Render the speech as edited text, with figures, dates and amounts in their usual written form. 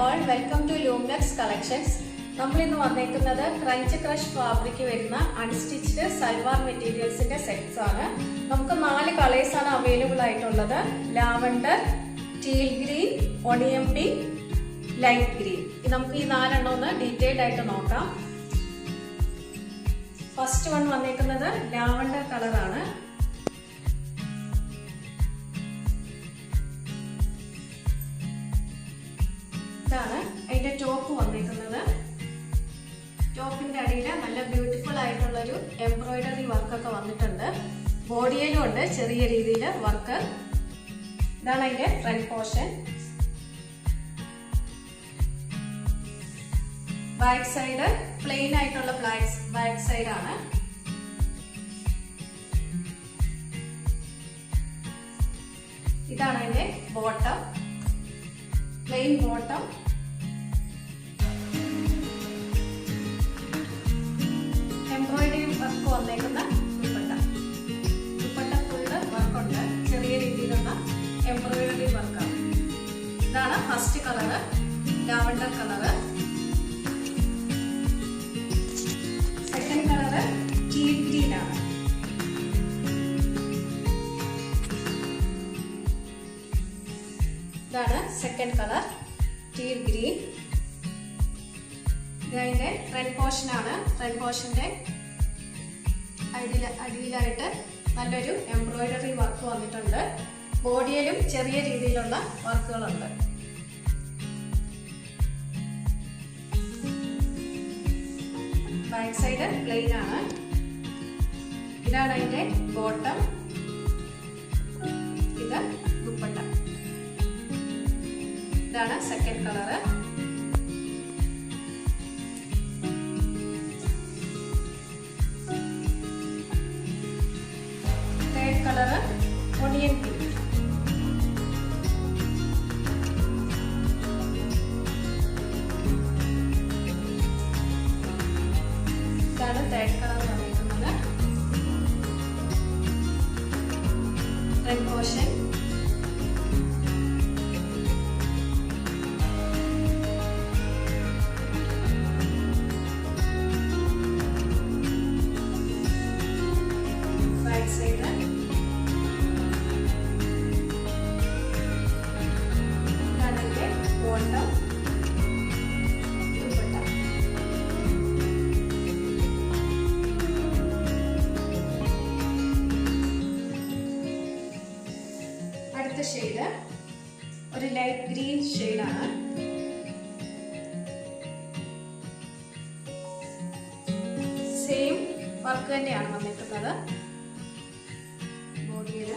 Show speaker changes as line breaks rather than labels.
all, welcome to Luminex Collections. നമ്മൾ ഇന്ന് വന്നിരിക്കുന്നത് ക്രഞ്ച് ക്രഷ് ഫാബ്രിക് വരുന്ന അൺസ്റ്റിച്ച്ഡ് സൽവാർ മെറ്റീരിയൽസിന്റെ സെറ്റ്സ് ആണ്. നമുക്ക് 4 കളേഴ്സ് ആണ് അവൈലബിൾ ആയിട്ടുള്ളത്. Lavender, teal green, onion pink, light green. നമുക്ക് ഈ 4 എണ്ണം ഒന്ന് ഡീറ്റെയിൽഡ് ആയിട്ട് നോക്കാം. ഫസ്റ്റ് വൺ വന്നിരിക്കുന്നത് ലാവൻഡർ കളറാണ്. ഇതാണ് അതിന്റെ ടോപ്പ് വന്നിരിക്കുന്നത്. ടോപ്പിന്റെ അടിയിൽ നല്ല ബ്യൂട്ടിഫുൾ ആയിട്ടുള്ളൊരു എംബ്രോയിഡറി വർക്കൊക്കെ വന്നിട്ടുണ്ട്. ബോഡിയിലും ഉണ്ട് ചെറിയ രീതിയിൽ വർക്ക്. ഇതാണ് അതിന്റെ front portion. Back side plain ആയിട്ടുള്ള ബാക്ക് സൈഡ് ആണ്. ഇതാണ് അതിന്റെ bottom, plain bottom. Embroidery work വന്നേക്കുന്ന ദുപ്പട്ട ഫുള്ള് വർക്കുണ്ട്. ചെറിയ രീതിയിലുള്ള എംബ്രോയിഡറി വർക്കാണ്. ഇതാണ് first colour, lavender colour. Second colour teal green ആണ്. ഇതാണ് സെക്കൻഡ് കളർ, ടീൽ ഗ്രീൻ. ഇതിന്റെ ഫ്രണ്ട് പോർഷൻ ആണ്. ഫ്രണ്ട് പോർഷന്റെ അടിയിലായിട്ട് നല്ലൊരു എംബ്രോയിഡറി വർക്ക് വന്നിട്ടുണ്ട്. ബോഡിയിലും ചെറിയ രീതിയിലുള്ള വർക്കുകളുണ്ട്. ബാക്ക് സൈഡ് പ്ലെയിൻ ആണ്. ഇതാണ് അതിന്റെ ബോട്ടം. ഇത് ദുപ്പട്ട. ഇതാണ് second colour. Third colour onion pink. ഇതാണ് തേർഡ് കളർ വന്നിരിക്കുന്നത്. Front portion. Back side. ഇതാണ് അതിന്റെ ബോട്ടം, ദുപ്പട്ട. അടുത്ത ഷെയ്ഡ് ഒരു ലൈറ്റ് ഗ്രീൻ ഷെയ്ഡാണ്. സെയിം വർക്ക് തന്നെയാണ് വന്നിട്ടുള്ളത്. ബോഡിയിൽ